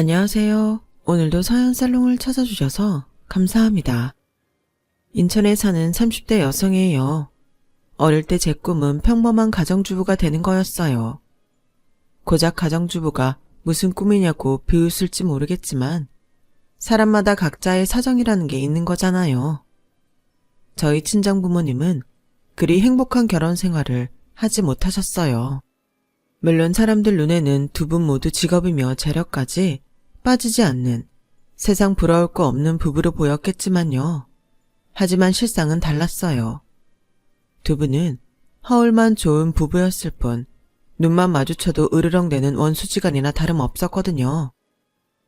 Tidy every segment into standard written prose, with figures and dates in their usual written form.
안녕하세요. 오늘도 서현살롱을 찾아주셔서 감사합니다. 인천에 사는 30대 여성이에요. 어릴 때 제 꿈은 평범한 가정주부가 되는 거였어요. 고작 가정주부가 무슨 꿈이냐고 비웃을지 모르겠지만 사람마다 각자의 사정이라는 게 있는 거잖아요. 저희 친정부모님은 그리 행복한 결혼 생활을 하지 못하셨어요. 물론 사람들 눈에는 두 분 모두 직업이며 재력까지 빠지지 않는 세상 부러울 거 없는 부부로 보였겠지만요. 하지만 실상은 달랐어요. 두 분은 허울만 좋은 부부였을 뿐 눈만 마주쳐도 으르렁대는 원수지간이나 다름없었거든요.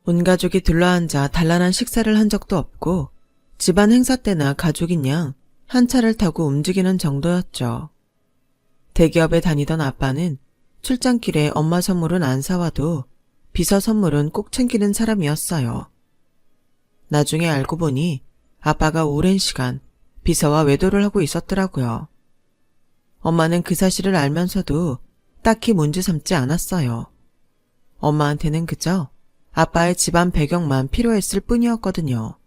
온 가족이 둘러앉아 단란한 식사를 한 적도 없고 집안 행사 때나 가족인 양 한 차를 타고 움직이는 정도였죠. 대기업에 다니던 아빠는 출장길에 엄마 선물은 안 사와도 비서 선물은 꼭 챙기는 사람이었어요. 나중에 알고 보니 아빠가 오랜 시간 비서와 외도를 하고 있었더라고요. 엄마는 그 사실을 알면서도 딱히 문제 삼지 않았어요. 엄마한테는 그저 아빠의 집안 배경만 필요했을 뿐이었거든요.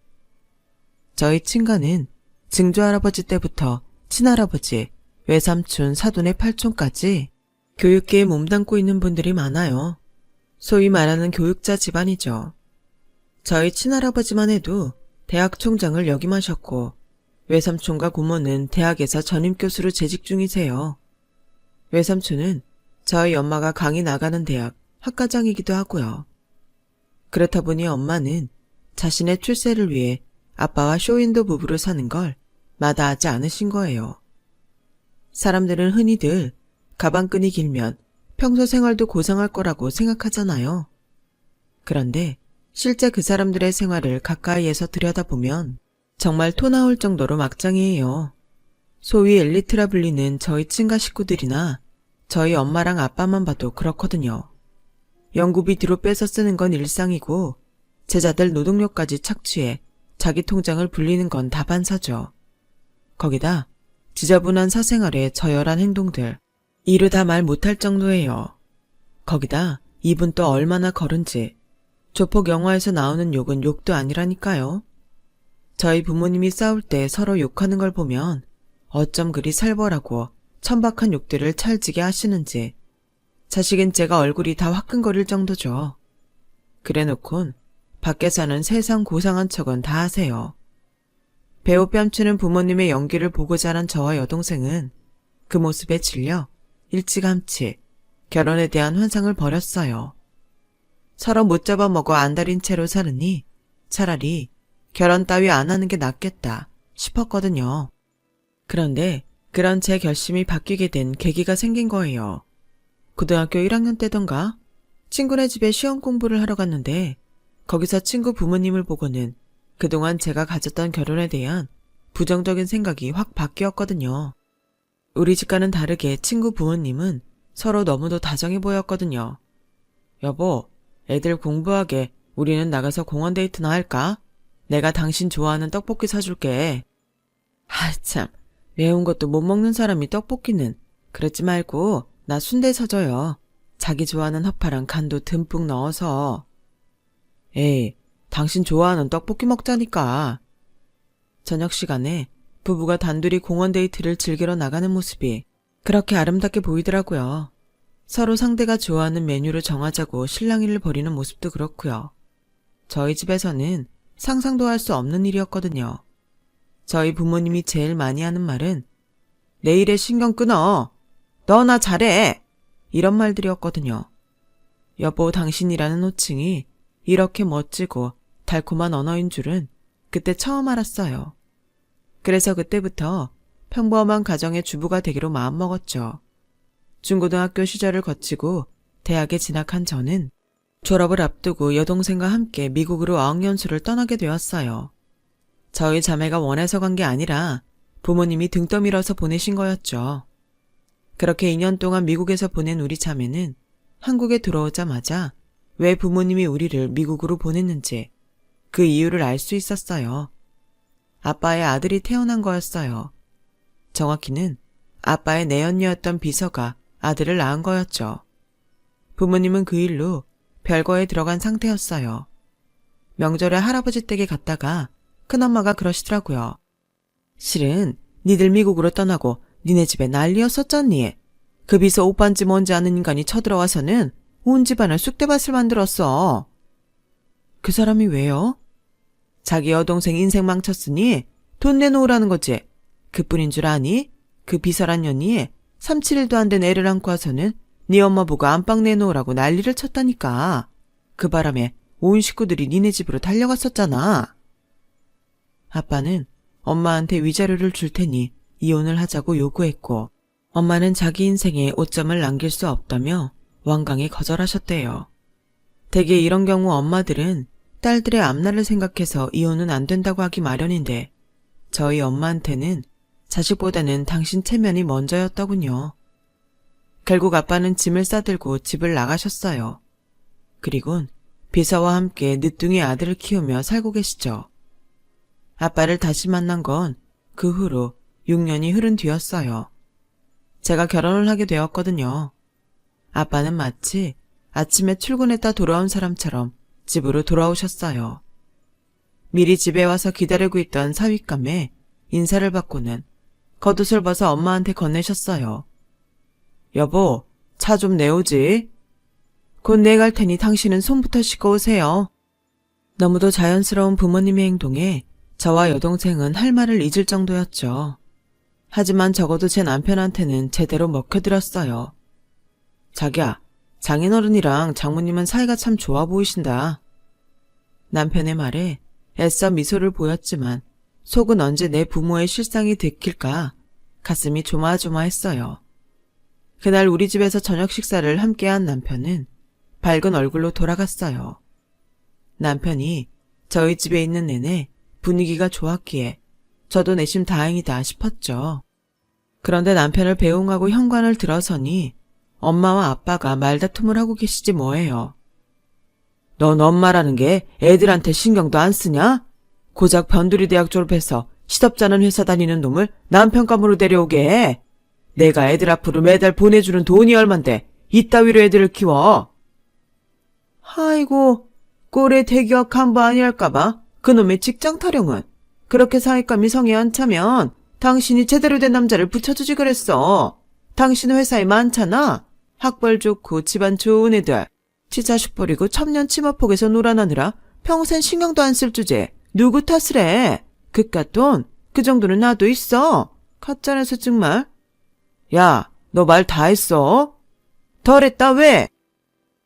저희 친가는 증조할아버지 때부터 친할아버지, 외삼촌, 사돈의 팔촌까지 교육계에 몸담고 있는 분들이 많아요. 소위 말하는 교육자 집안이죠. 저희 친할아버지만 해도 대학 총장을 역임하셨고 외삼촌과 고모는 대학에서 전임교수로 재직 중이세요. 외삼촌은 저희 엄마가 강의 나가는 대학 학과장이기도 하고요. 그렇다 보니 엄마는 자신의 출세를 위해 아빠와 쇼윈도 부부로 사는 걸 마다하지 않으신 거예요. 사람들은 흔히들 가방끈이 길면 평소 생활도 고상할 거라고 생각하잖아요. 그런데 실제 그 사람들의 생활을 가까이에서 들여다보면 정말 토 나올 정도로 막장이에요. 소위 엘리트라 불리는 저희 친가 식구들이나 저희 엄마랑 아빠만 봐도 그렇거든요. 연구비 뒤로 빼서 쓰는 건 일상이고 제자들 노동력까지 착취해 자기 통장을 불리는 건 다반사죠. 거기다 지저분한 사생활에 저열한 행동들, 이르다 말 못할 정도예요. 거기다 입은 또 얼마나 거른지 조폭 영화에서 나오는 욕은 욕도 아니라니까요. 저희 부모님이 싸울 때 서로 욕하는 걸 보면 어쩜 그리 살벌하고 천박한 욕들을 찰지게 하시는지 자식인 제가 얼굴이 다 화끈거릴 정도죠. 그래놓곤 밖에 사는 세상 고상한 척은 다 하세요. 배우 뺨치는 부모님의 연기를 보고 자란 저와 여동생은 그 모습에 질려 일찌감치 결혼에 대한 환상을 버렸어요. 서로 못 잡아먹어 안달인 채로 사느니 차라리 결혼 따위 안 하는 게 낫겠다 싶었거든요. 그런데 그런 제 결심이 바뀌게 된 계기가 생긴 거예요. 고등학교 1학년 때던가 친구네 집에 시험 공부를 하러 갔는데 거기서 친구 부모님을 보고는 그동안 제가 가졌던 결혼에 대한 부정적인 생각이 확 바뀌었거든요. 우리 집과는 다르게 친구 부모님은 서로 너무도 다정해 보였거든요. 여보, 애들 공부하게 우리는 나가서 공원 데이트나 할까? 내가 당신 좋아하는 떡볶이 사줄게. 참, 매운 것도 못 먹는 사람이 떡볶이는 그러지 말고 나 순대 사줘요. 자기 좋아하는 허파랑 간도 듬뿍 넣어서. 에이, 당신 좋아하는 떡볶이 먹자니까. 저녁 시간에 부부가 단둘이 공원 데이트를 즐기러 나가는 모습이 그렇게 아름답게 보이더라고요. 서로 상대가 좋아하는 메뉴를 정하자고 실랑이를 벌이는 모습도 그렇고요. 저희 집에서는 상상도 할 수 없는 일이었거든요. 저희 부모님이 제일 많이 하는 말은 내 일에 신경 끊어. 너 나 잘해. 이런 말들이었거든요. 여보 당신이라는 호칭이 이렇게 멋지고 달콤한 언어인 줄은 그때 처음 알았어요. 그래서 그때부터 평범한 가정의 주부가 되기로 마음먹었죠. 중고등학교 시절을 거치고 대학에 진학한 저는 졸업을 앞두고 여동생과 함께 미국으로 어학연수를 떠나게 되었어요. 저희 자매가 원해서 간 게 아니라 부모님이 등 떠밀어서 보내신 거였죠. 그렇게 2년 동안 미국에서 보낸 우리 자매는 한국에 들어오자마자 왜 부모님이 우리를 미국으로 보냈는지 그 이유를 알 수 있었어요. 아빠의 아들이 태어난 거였어요. 정확히는 아빠의 내연녀였던 비서가 아들을 낳은 거였죠. 부모님은 그 일로 별거에 들어간 상태였어요. 명절에 할아버지 댁에 갔다가 큰엄마가 그러시더라고요. 실은 니들 미국으로 떠나고 니네 집에 난리였었잖니. 그 비서 오빠인지 뭔지 아는 인간이 쳐들어와서는 온 집안을 쑥대밭을 만들었어. 그 사람이 왜요? 자기 여동생 인생 망쳤으니 돈 내놓으라는 거지. 그뿐인 줄 아니? 그 비서란 년이 3-7일도 안 된 애를 안고 와서는 네 엄마 보고 안방 내놓으라고 난리를 쳤다니까. 그 바람에 온 식구들이 니네 집으로 달려갔었잖아. 아빠는 엄마한테 위자료를 줄 테니 이혼을 하자고 요구했고, 엄마는 자기 인생에 오점을 남길 수 없다며 완강히 거절하셨대요. 대개 이런 경우 엄마들은 딸들의 앞날을 생각해서 이혼은 안 된다고 하기 마련인데, 저희 엄마한테는 자식보다는 당신 체면이 먼저였더군요. 결국 아빠는 짐을 싸들고 집을 나가셨어요. 그리곤 비서와 함께 늦둥이 아들을 키우며 살고 계시죠. 아빠를 다시 만난 건 그 후로 6년이 흐른 뒤였어요. 제가 결혼을 하게 되었거든요. 아빠는 마치 아침에 출근했다 돌아온 사람처럼 집으로 돌아오셨어요. 미리 집에 와서 기다리고 있던 사윗감에 인사를 받고는 겉옷을 벗어 엄마한테 건네셨어요. 여보, 차 좀 내오지. 곧 내갈 테니 당신은 손부터 씻고 오세요. 너무도 자연스러운 부모님의 행동에 저와 여동생은 할 말을 잊을 정도였죠. 하지만 적어도 제 남편한테는 제대로 먹혀들었어요. 자기야, 장인어른이랑 장모님은 사이가 참 좋아 보이신다. 남편의 말에 애써 미소를 보였지만 속은 언제 내 부모의 실상이 들킬까 가슴이 조마조마했어요. 그날 우리 집에서 저녁 식사를 함께한 남편은 밝은 얼굴로 돌아갔어요. 남편이 저희 집에 있는 내내 분위기가 좋았기에 저도 내심 다행이다 싶었죠. 그런데 남편을 배웅하고 현관을 들어서니 엄마와 아빠가 말다툼을 하고 계시지 뭐예요. 넌 엄마라는 게 애들한테 신경도 안 쓰냐? 고작 변두리 대학 졸업해서 시덥잖은 회사 다니는 놈을 남편감으로 데려오게 해. 내가 애들 앞으로 매달 보내주는 돈이 얼만데 이따위로 애들을 키워. 아이고, 꼴에 대기업 간부 아니할까봐 그놈의 직장 타령은. 그렇게 사윗감이 성에 안 차면 당신이 제대로 된 남자를 붙여주지 그랬어. 당신 회사에 많잖아. 학벌 좋고 집안 좋은 애들. 지 자식 버리고 천년 치마폭에서 놀아나느라 평생 신경도 안 쓸 주제 누구 탓을 해. 그깟 돈 그 정도는 나도 있어. 가짜라서 정말. 야, 너 말 다 했어? 덜했다 왜?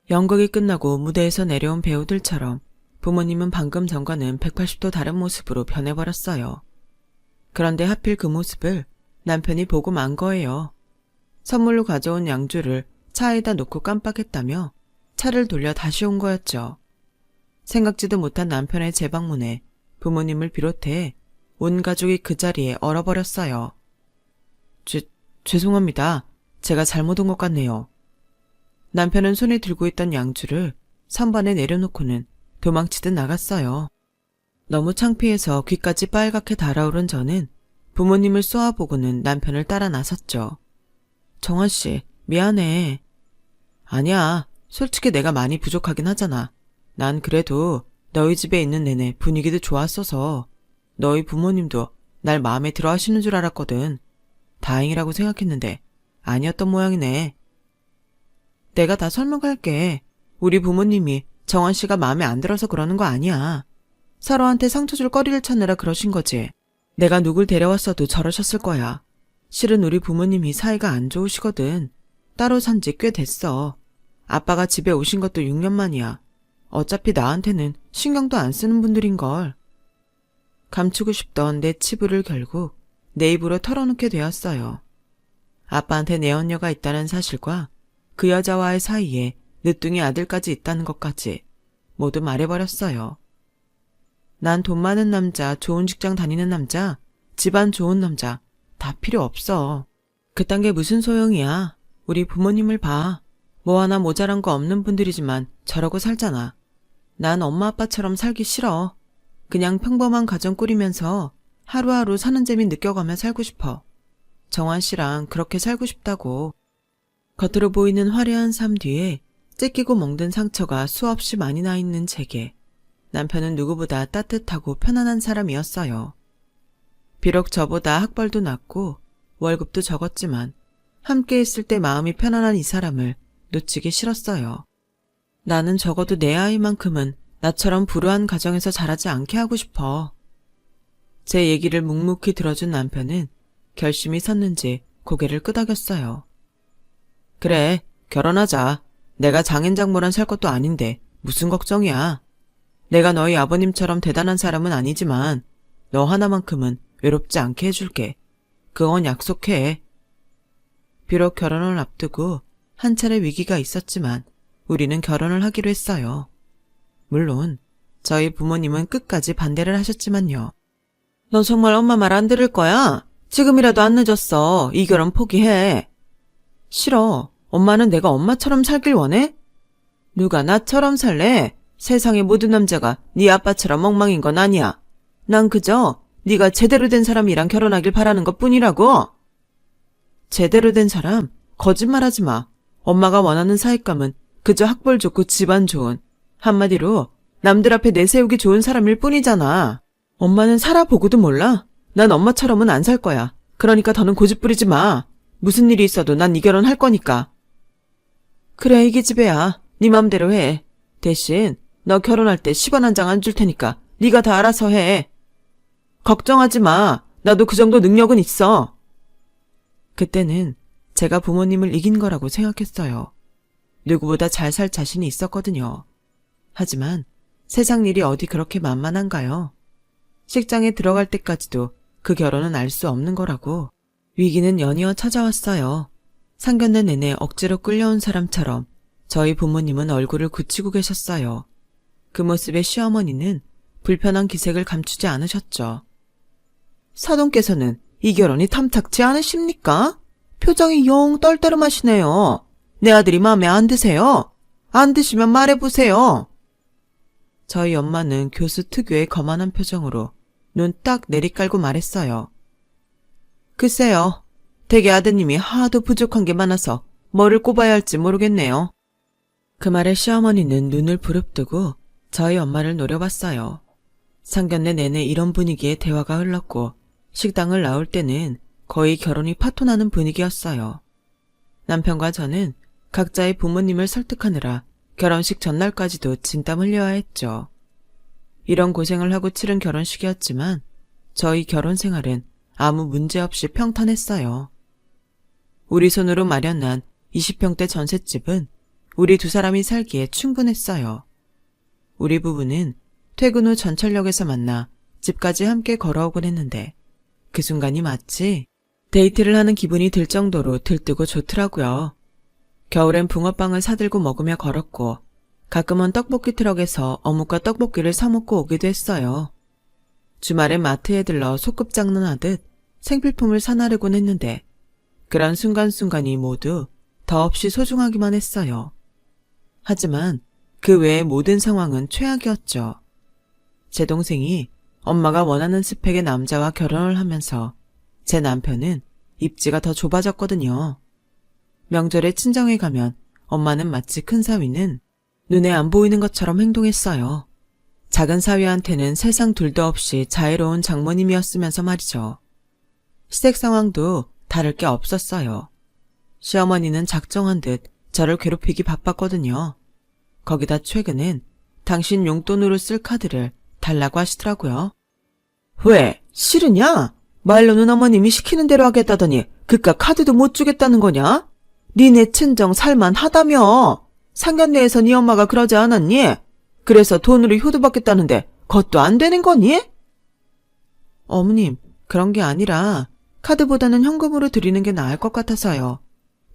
연극이 끝나고 무대에서 내려온 배우들처럼 부모님은 방금 전과는 180도 다른 모습으로 변해버렸어요. 그런데 하필 그 모습을 남편이 보고 만 거예요. 선물로 가져온 양주를 차에다 놓고 깜빡했다며 차를 돌려 다시 온 거였죠. 생각지도 못한 남편의 재방문에 부모님을 비롯해 온 가족이 그 자리에 얼어버렸어요. 죄송합니다. 제가 잘못 온 것 같네요. 남편은 손에 들고 있던 양주를 선반에 내려놓고는 도망치듯 나갔어요. 너무 창피해서 귀까지 빨갛게 달아오른 저는 부모님을 쏘아보고는 남편을 따라 나섰죠. 정환씨, 미안해. 아니야, 솔직히 내가 많이 부족하긴 하잖아. 난 그래도 너희 집에 있는 내내 분위기도 좋았어서 너희 부모님도 날 마음에 들어 하시는 줄 알았거든. 다행이라고 생각했는데 아니었던 모양이네. 내가 다 설명할게. 우리 부모님이 정환 씨가 마음에 안 들어서 그러는 거 아니야. 서로한테 상처 줄 거리를 찾느라 그러신 거지. 내가 누굴 데려왔어도 저러셨을 거야. 실은 우리 부모님이 사이가 안 좋으시거든. 따로 산 지 꽤 됐어. 아빠가 집에 오신 것도 6년 만이야. 어차피 나한테는 신경도 안 쓰는 분들인걸. 감추고 싶던 내 치부를 결국 내 입으로 털어놓게 되었어요. 아빠한테 내 언녀가 있다는 사실과 그 여자와의 사이에 늦둥이 아들까지 있다는 것까지 모두 말해버렸어요. 난 돈 많은 남자, 좋은 직장 다니는 남자, 집안 좋은 남자 다 필요 없어. 그딴 게 무슨 소용이야. 우리 부모님을 봐. 뭐 하나 모자란 거 없는 분들이지만 저러고 살잖아. 난 엄마 아빠처럼 살기 싫어. 그냥 평범한 가정 꾸리면서 하루하루 사는 재미 느껴가며 살고 싶어. 정환 씨랑 그렇게 살고 싶다고. 겉으로 보이는 화려한 삶 뒤에 찢기고 멍든 상처가 수없이 많이 나 있는 제게 남편은 누구보다 따뜻하고 편안한 사람이었어요. 비록 저보다 학벌도 낮고 월급도 적었지만 함께 있을 때 마음이 편안한 이 사람을 놓치기 싫었어요. 나는 적어도 내 아이만큼은 나처럼 불우한 가정에서 자라지 않게 하고 싶어. 제 얘기를 묵묵히 들어준 남편은 결심이 섰는지 고개를 끄덕였어요. 그래, 결혼하자. 내가 장인장모란 살 것도 아닌데 무슨 걱정이야. 내가 너희 아버님처럼 대단한 사람은 아니지만 너 하나만큼은 외롭지 않게 해줄게. 그건 약속해. 비록 결혼을 앞두고 한 차례 위기가 있었지만 우리는 결혼을 하기로 했어요. 물론 저희 부모님은 끝까지 반대를 하셨지만요. 너 정말 엄마 말 안 들을 거야? 지금이라도 안 늦었어. 이 결혼 포기해. 싫어. 엄마는 내가 엄마처럼 살길 원해? 누가 나처럼 살래? 세상의 모든 남자가 네 아빠처럼 엉망인 건 아니야. 난 그저 네가 제대로 된 사람이랑 결혼하길 바라는 것뿐이라고. 제대로 된 사람? 거짓말하지 마. 엄마가 원하는 사익감은 그저 학벌 좋고 집안 좋은, 한마디로 남들 앞에 내세우기 좋은 사람일 뿐이잖아. 엄마는 살아보고도 몰라? 난 엄마처럼은 안 살 거야. 그러니까 더는 고집 부리지 마. 무슨 일이 있어도 난 이 결혼 할 거니까. 그래, 이게 집애야. 네 맘대로 해. 대신 너 결혼할 때 10원 한 장 안 줄 테니까 네가 다 알아서 해. 걱정하지 마. 나도 그 정도 능력은 있어. 그때는 제가 부모님을 이긴 거라고 생각했어요. 누구보다 잘 살 자신이 있었거든요. 하지만 세상 일이 어디 그렇게 만만한가요? 식장에 들어갈 때까지도 그 결혼은 알 수 없는 거라고. 위기는 연이어 찾아왔어요. 상견례 내내 억지로 끌려온 사람처럼 저희 부모님은 얼굴을 굳히고 계셨어요. 그 모습에 시어머니는 불편한 기색을 감추지 않으셨죠. 사돈께서는 이 결혼이 탐탁치 않으십니까? 표정이 영 떨떠름하시네요. 내 아들이 마음에 안 드세요? 안 드시면 말해보세요. 저희 엄마는 교수 특유의 거만한 표정으로 눈 딱 내리깔고 말했어요. 글쎄요. 댁의 아드님이 하도 부족한 게 많아서 뭐를 꼽아야 할지 모르겠네요. 그 말에 시어머니는 눈을 부릅뜨고 저희 엄마를 노려봤어요. 상견례 내내 이런 분위기의 대화가 흘렀고 식당을 나올 때는 거의 결혼이 파토나는 분위기였어요. 남편과 저는 각자의 부모님을 설득하느라 결혼식 전날까지도 진땀 흘려야 했죠. 이런 고생을 하고 치른 결혼식이었지만 저희 결혼 생활은 아무 문제 없이 평탄했어요. 우리 손으로 마련한 20평대 전셋집은 우리 두 사람이 살기에 충분했어요. 우리 부부는 퇴근 후 전철역에서 만나 집까지 함께 걸어오곤 했는데 그 순간이 마치 데이트를 하는 기분이 들 정도로 들뜨고 좋더라고요. 겨울엔 붕어빵을 사들고 먹으며 걸었고 가끔은 떡볶이 트럭에서 어묵과 떡볶이를 사 먹고 오기도 했어요. 주말엔 마트에 들러 소꿉장난하듯 생필품을 사나르곤 했는데 그런 순간순간이 모두 더없이 소중하기만 했어요. 하지만 그 외의 모든 상황은 최악이었죠. 제 동생이 엄마가 원하는 스펙의 남자와 결혼을 하면서 제 남편은 입지가 더 좁아졌거든요. 명절에 친정에 가면 엄마는 마치 큰 사위는 눈에 안 보이는 것처럼 행동했어요. 작은 사위한테는 세상 둘도 없이 자애로운 장모님이었으면서 말이죠. 시댁 상황도 다를 게 없었어요. 시어머니는 작정한 듯 저를 괴롭히기 바빴거든요. 거기다 최근엔 당신 용돈으로 쓸 카드를 달라고 하시더라고요. 왜? 싫으냐? 말로는 어머님이 시키는 대로 하겠다더니 그깟 카드도 못 주겠다는 거냐? 니네 친정 살만하다며. 상견례에서 네 엄마가 그러지 않았니? 그래서 돈으로 효도받겠다는데 그것도 안 되는 거니? 어머님, 그런 게 아니라 카드보다는 현금으로 드리는 게 나을 것 같아서요.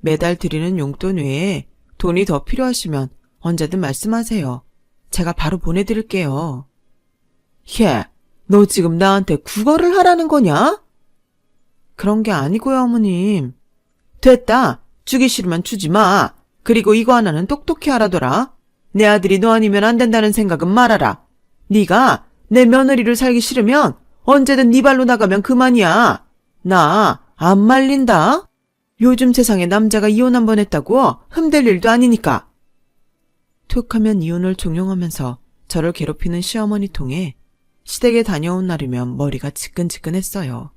매달 드리는 용돈 외에 돈이 더 필요하시면 언제든 말씀하세요. 제가 바로 보내드릴게요. 예, 너 지금 나한테 구걸을 하라는 거냐? 그런 게 아니고요, 어머님. 됐다. 주기 싫으면 주지 마. 그리고 이거 하나는 똑똑히 알아둬라. 내 아들이 너 아니면 안 된다는 생각은 말아라. 네가 내 며느리를 살기 싫으면 언제든 네 발로 나가면 그만이야. 나 안 말린다. 요즘 세상에 남자가 이혼 한 번 했다고 흠될 일도 아니니까. 툭 하면 이혼을 종용하면서 저를 괴롭히는 시어머니 통해 시댁에 다녀온 날이면 머리가 지끈지끈했어요.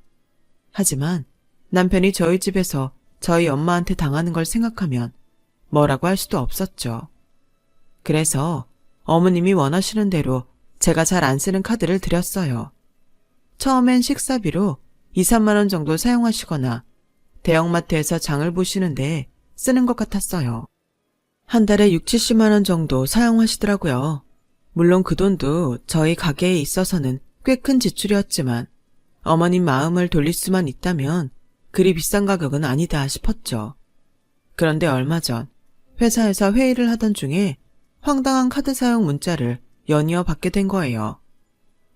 하지만 남편이 저희 집에서 저희 엄마한테 당하는 걸 생각하면 뭐라고 할 수도 없었죠. 그래서 어머님이 원하시는 대로 제가 잘 안 쓰는 카드를 드렸어요. 처음엔 식사비로 2, 3만 원 정도 사용하시거나 대형마트에서 장을 보시는데 쓰는 것 같았어요. 한 달에 6, 70만 원 정도 사용하시더라고요. 물론 그 돈도 저희 가게에 있어서는 꽤 큰 지출이었지만 어머님 마음을 돌릴 수만 있다면 그리 비싼 가격은 아니다 싶었죠. 그런데 얼마 전 회사에서 회의를 하던 중에 황당한 카드 사용 문자를 연이어 받게 된 거예요.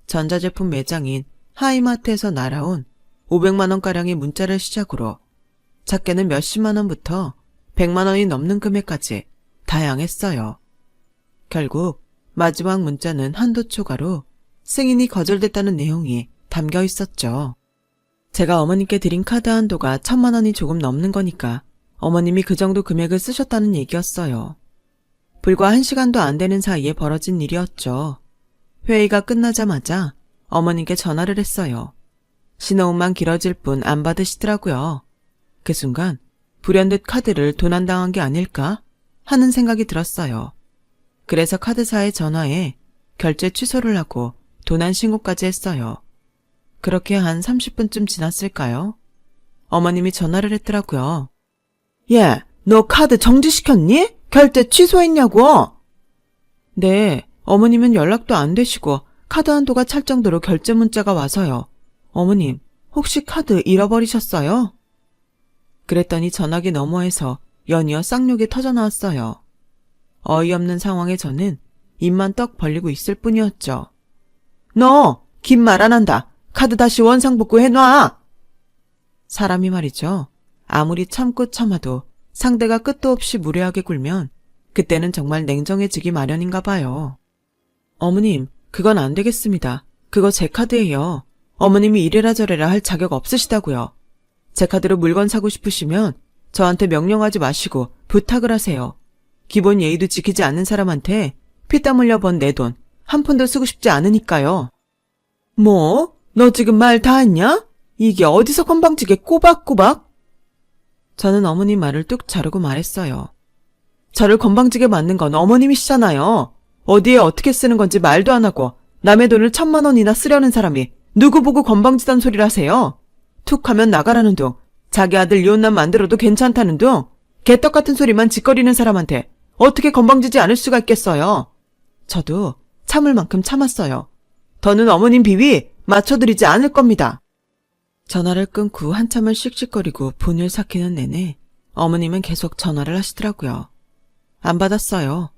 전자제품 매장인 하이마트에서 날아온 500만 원가량의 문자를 시작으로 작게는 몇십만 원부터 100만 원이 넘는 금액까지 다양했어요. 결국 마지막 문자는 한도 초과로 승인이 거절됐다는 내용이 담겨 있었죠. 제가 어머님께 드린 카드 한도가 1,000만 원이 조금 넘는 거니까 어머님이 그 정도 금액을 쓰셨다는 얘기였어요. 불과 1시간도 안 되는 사이에 벌어진 일이었죠. 회의가 끝나자마자 어머님께 전화를 했어요. 신호음만 길어질 뿐 안 받으시더라고요. 그 순간 불현듯 카드를 도난당한 게 아닐까 하는 생각이 들었어요. 그래서 카드사에 전화해 결제 취소를 하고 도난 신고까지 했어요. 그렇게 한 30분쯤 지났을까요? 어머님이 전화를 했더라고요. 예, 너 카드 정지시켰니? 결제 취소했냐고? 네, 어머님은 연락도 안 되시고 카드 한도가 찰 정도로 결제 문자가 와서요. 어머님, 혹시 카드 잃어버리셨어요? 그랬더니 전화기 너머에서 연이어 쌍욕이 터져나왔어요. 어이없는 상황에 저는 입만 떡 벌리고 있을 뿐이었죠. 너! 긴 말 안 한다. 카드 다시 원상복구 해놔! 사람이 말이죠. 아무리 참고 참아도 상대가 끝도 없이 무례하게 굴면 그때는 정말 냉정해지기 마련인가 봐요. 어머님, 그건 안 되겠습니다. 그거 제 카드예요. 어머님이 이래라 저래라 할 자격 없으시다고요. 제 카드로 물건 사고 싶으시면 저한테 명령하지 마시고 부탁을 하세요. 기본 예의도 지키지 않는 사람한테 피땀 흘려 번 내 돈 한 푼도 쓰고 싶지 않으니까요. 뭐? 너 지금 말 다 했냐? 이게 어디서 건방지게 꼬박꼬박? 저는 어머님 말을 뚝 자르고 말했어요. 저를 건방지게 만든 건 어머님이시잖아요. 어디에 어떻게 쓰는 건지 말도 안 하고 남의 돈을 1,000만 원이나 쓰려는 사람이 누구 보고 건방지단 소리를 하세요? 툭 하면 나가라는 둥, 자기 아들 이혼남 만들어도 괜찮다는 둥, 개떡 같은 소리만 짓거리는 사람한테 어떻게 건방지지 않을 수가 있겠어요? 저도 참을 만큼 참았어요. 더는 어머님 비위 맞춰드리지 않을 겁니다. 전화를 끊고 한참을 씩씩거리고 분을 삭히는 내내 어머님은 계속 전화를 하시더라고요. 안 받았어요.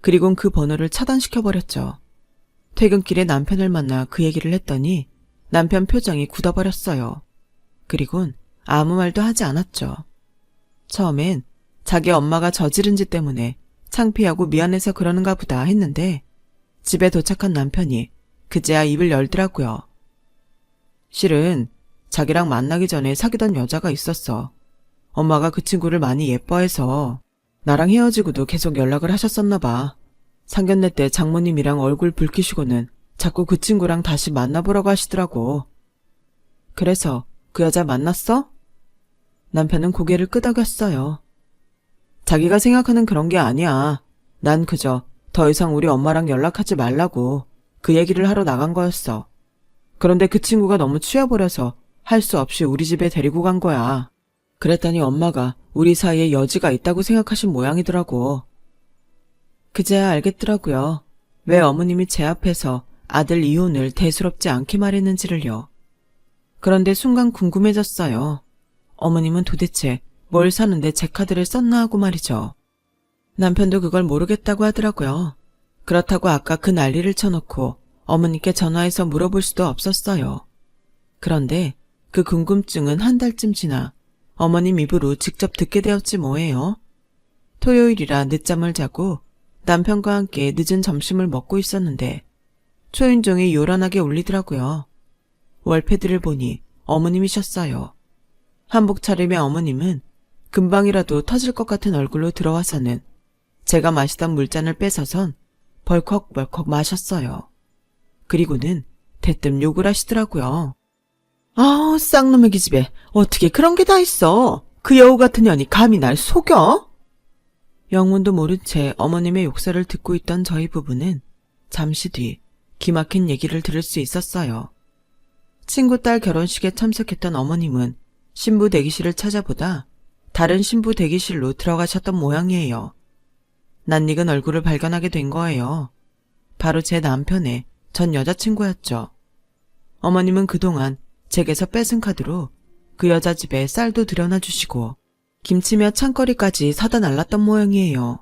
그리곤 그 번호를 차단시켜버렸죠. 퇴근길에 남편을 만나 그 얘기를 했더니 남편 표정이 굳어버렸어요. 그리곤 아무 말도 하지 않았죠. 처음엔 자기 엄마가 저지른 짓 때문에 창피하고 미안해서 그러는가 보다 했는데 집에 도착한 남편이 그제야 입을 열더라고요. 실은 자기랑 만나기 전에 사귀던 여자가 있었어. 엄마가 그 친구를 많이 예뻐해서 나랑 헤어지고도 계속 연락을 하셨었나 봐. 상견례 때 장모님이랑 얼굴 붉히시고는 자꾸 그 친구랑 다시 만나보라고 하시더라고. 그래서 그 여자 만났어? 남편은 고개를 끄덕였어요. 자기가 생각하는 그런 게 아니야. 난 그저 더 이상 우리 엄마랑 연락하지 말라고 그 얘기를 하러 나간 거였어. 그런데 그 친구가 너무 취해버려서 할 수 없이 우리 집에 데리고 간 거야. 그랬더니 엄마가 우리 사이에 여지가 있다고 생각하신 모양이더라고. 그제야 알겠더라고요. 왜 어머님이 제 앞에서 아들 이혼을 대수롭지 않게 말했는지를요. 그런데 순간 궁금해졌어요. 어머님은 도대체 뭘 사는데 제 카드를 썼나 하고 말이죠. 남편도 그걸 모르겠다고 하더라고요. 그렇다고 아까 그 난리를 쳐놓고 어머니께 전화해서 물어볼 수도 없었어요. 그런데 그 궁금증은 한 달쯤 지나 어머님 입으로 직접 듣게 되었지 뭐예요. 토요일이라 늦잠을 자고 남편과 함께 늦은 점심을 먹고 있었는데 초인종이 요란하게 울리더라고요. 월패드를 보니 어머님이셨어요. 한복 차림의 어머님은 금방이라도 터질 것 같은 얼굴로 들어와서는 제가 마시던 물잔을 뺏어선 벌컥벌컥 마셨어요. 그리고는 대뜸 욕을 하시더라고요. 아, 쌍놈의 기집애, 어떻게 그런 게 다 있어? 그 여우 같은 년이 감히 날 속여? 영문도 모른 채 어머님의 욕설을 듣고 있던 저희 부부는 잠시 뒤 기막힌 얘기를 들을 수 있었어요. 친구 딸 결혼식에 참석했던 어머님은 신부 대기실을 찾아보다 다른 신부 대기실로 들어가셨던 모양이에요. 낯익은 얼굴을 발견하게 된 거예요. 바로 제 남편의 전 여자친구였죠. 어머님은 그동안 제게서 뺏은 카드로 그 여자 집에 쌀도 들여놔 주시고 김치며 찬거리까지 사다 날랐던 모양이에요.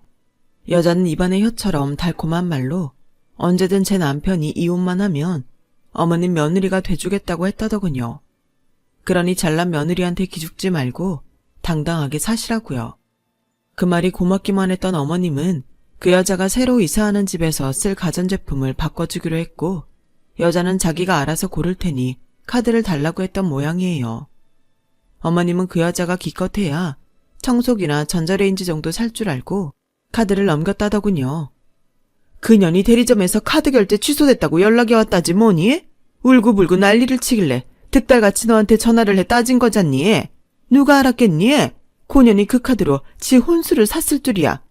여자는 입안의 혀처럼 달콤한 말로 언제든 제 남편이 이혼만 하면 어머님 며느리가 돼주겠다고 했다더군요. 그러니 잘난 며느리한테 기죽지 말고 당당하게 사시라고요. 그 말이 고맙기만 했던 어머님은 그 여자가 새로 이사하는 집에서 쓸 가전제품을 바꿔주기로 했고 여자는 자기가 알아서 고를 테니 카드를 달라고 했던 모양이에요. 어머님은 그 여자가 기껏해야 청소기나 전자레인지 정도 살 줄 알고 카드를 넘겼다더군요. 그년이 대리점에서 카드 결제 취소됐다고 연락이 왔다지 뭐니? 울고불고 난리를 치길래 득달같이 너한테 전화를 해 따진 거잖니? 누가 알았겠니? 고년이 그 카드로 지 혼수를 샀을 줄이야.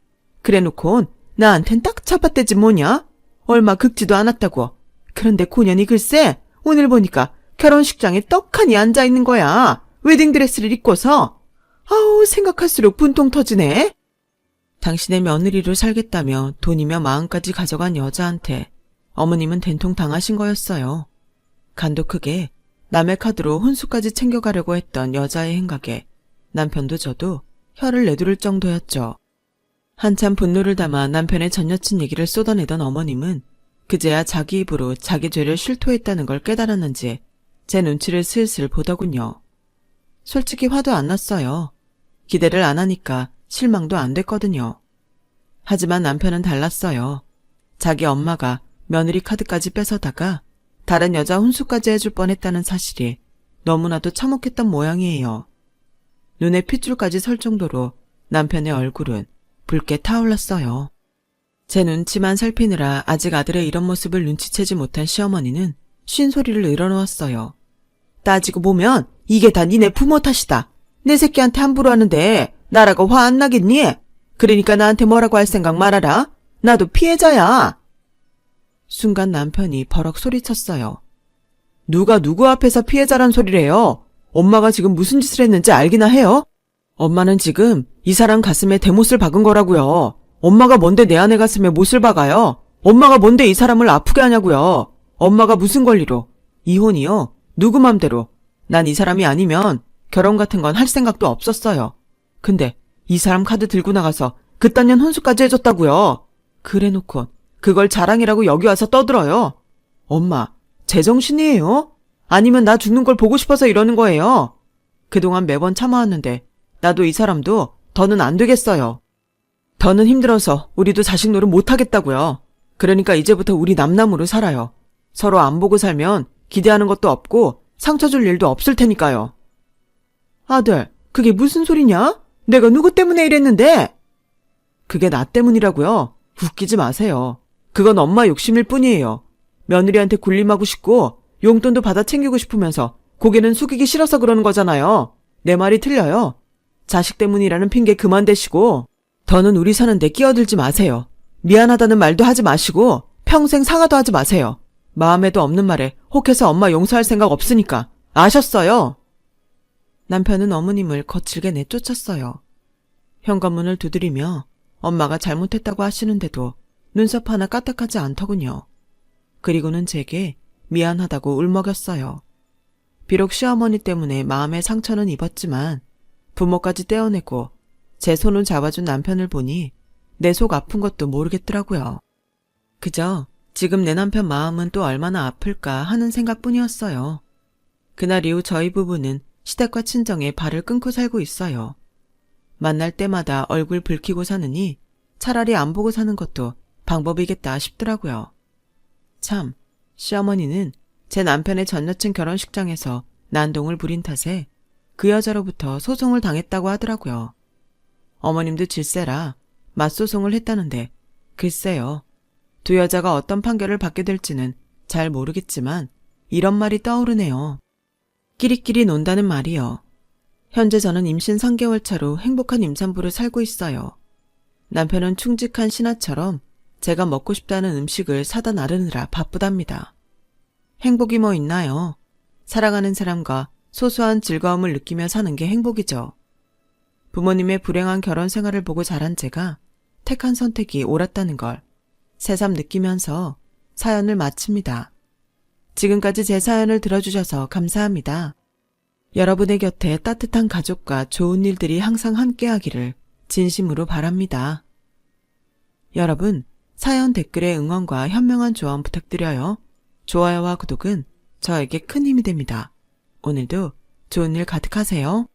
그래놓곤 나한텐 딱 잡아떼지 뭐냐? 얼마 긁지도 않았다고. 그런데 고년이 글쎄 오늘 보니까 결혼식장에 떡하니 앉아있는 거야. 웨딩드레스를 입고서. 아우 생각할수록 분통 터지네. 당신의 며느리로 살겠다며 돈이며 마음까지 가져간 여자한테 어머님은 된통 당하신 거였어요. 간도 크게 남의 카드로 혼수까지 챙겨가려고 했던 여자의 행각에 남편도 저도 혀를 내두를 정도였죠. 한참 분노를 담아 남편의 전 여친 얘기를 쏟아내던 어머님은 그제야 자기 입으로 자기 죄를 실토했다는 걸 깨달았는지 제 눈치를 슬슬 보더군요. 솔직히 화도 안 났어요. 기대를 안 하니까 실망도 안 됐거든요. 하지만 남편은 달랐어요. 자기 엄마가 며느리 카드까지 뺏어다가 다른 여자 혼수까지 해줄 뻔했다는 사실이 너무나도 참혹했던 모양이에요. 눈에 핏줄까지 설 정도로 남편의 얼굴은 붉게 타올랐어요. 제 눈치만 살피느라 아직 아들의 이런 모습을 눈치채지 못한 시어머니는 쉰소리를 늘어놓았어요. 따지고 보면 이게 다 니네 부모 탓이다. 내 새끼한테 함부로 하는데 나라고 화 안 나겠니? 그러니까 나한테 뭐라고 할 생각 말아라. 나도 피해자야. 순간 남편이 버럭 소리쳤어요. 누가 누구 앞에서 피해자란 소리를 해요? 엄마가 지금 무슨 짓을 했는지 알기나 해요? 엄마는 지금 이 사람 가슴에 대못을 박은 거라고요. 엄마가 뭔데 내 아내 가슴에 못을 박아요? 엄마가 뭔데 이 사람을 아프게 하냐고요. 엄마가 무슨 권리로. 이혼이요? 누구 맘대로. 난 이 사람이 아니면 결혼 같은 건 할 생각도 없었어요. 근데 이 사람 카드 들고 나가서 그딴 년 혼수까지 해줬다고요. 그래놓고 그걸 자랑이라고 여기 와서 떠들어요. 엄마, 제정신이에요? 아니면 나 죽는 걸 보고 싶어서 이러는 거예요? 그동안 매번 참아왔는데 나도 이 사람도 더는 안 되겠어요. 더는 힘들어서 우리도 자식 노릇 못하겠다고요. 그러니까 이제부터 우리 남남으로 살아요. 서로 안 보고 살면 기대하는 것도 없고 상처 줄 일도 없을 테니까요. 아들, 그게 무슨 소리냐? 내가 누구 때문에 이랬는데? 그게 나 때문이라고요. 웃기지 마세요. 그건 엄마 욕심일 뿐이에요. 며느리한테 군림하고 싶고 용돈도 받아 챙기고 싶으면서 고개는 숙이기 싫어서 그러는 거잖아요. 내 말이 틀려요. 자식 때문이라는 핑계 그만 대시고 더는 우리 사는데 끼어들지 마세요. 미안하다는 말도 하지 마시고 평생 사과도 하지 마세요. 마음에도 없는 말에 혹해서 엄마 용서할 생각 없으니까. 아셨어요? 남편은 어머님을 거칠게 내쫓았어요. 현관문을 두드리며 엄마가 잘못했다고 하시는데도 눈썹 하나 까딱하지 않더군요. 그리고는 제게 미안하다고 울먹였어요. 비록 시어머니 때문에 마음의 상처는 입었지만 부모까지 떼어내고 제 손을 잡아준 남편을 보니 내 속 아픈 것도 모르겠더라고요. 그저 지금 내 남편 마음은 또 얼마나 아플까 하는 생각뿐이었어요. 그날 이후 저희 부부는 시댁과 친정에 발을 끊고 살고 있어요. 만날 때마다 얼굴 붉히고 사느니 차라리 안 보고 사는 것도 방법이겠다 싶더라고요. 참, 시어머니는 제 남편의 전 여친 결혼식장에서 난동을 부린 탓에 그 여자로부터 소송을 당했다고 하더라고요. 어머님도 질세라 맞소송을 했다는데 글쎄요. 두 여자가 어떤 판결을 받게 될지는 잘 모르겠지만 이런 말이 떠오르네요. 끼리끼리 논다는 말이요. 현재 저는 임신 3개월 차로 행복한 임산부를 살고 있어요. 남편은 충직한 신하처럼 제가 먹고 싶다는 음식을 사다 나르느라 바쁘답니다. 행복이 뭐 있나요? 사랑하는 사람과 소소한 즐거움을 느끼며 사는 게 행복이죠. 부모님의 불행한 결혼 생활을 보고 자란 제가 택한 선택이 옳았다는 걸 새삼 느끼면서 사연을 마칩니다. 지금까지 제 사연을 들어주셔서 감사합니다. 여러분의 곁에 따뜻한 가족과 좋은 일들이 항상 함께하기를 진심으로 바랍니다. 여러분, 사연 댓글에 응원과 현명한 조언 부탁드려요. 좋아요와 구독은 저에게 큰 힘이 됩니다. 오늘도 좋은 일 가득하세요.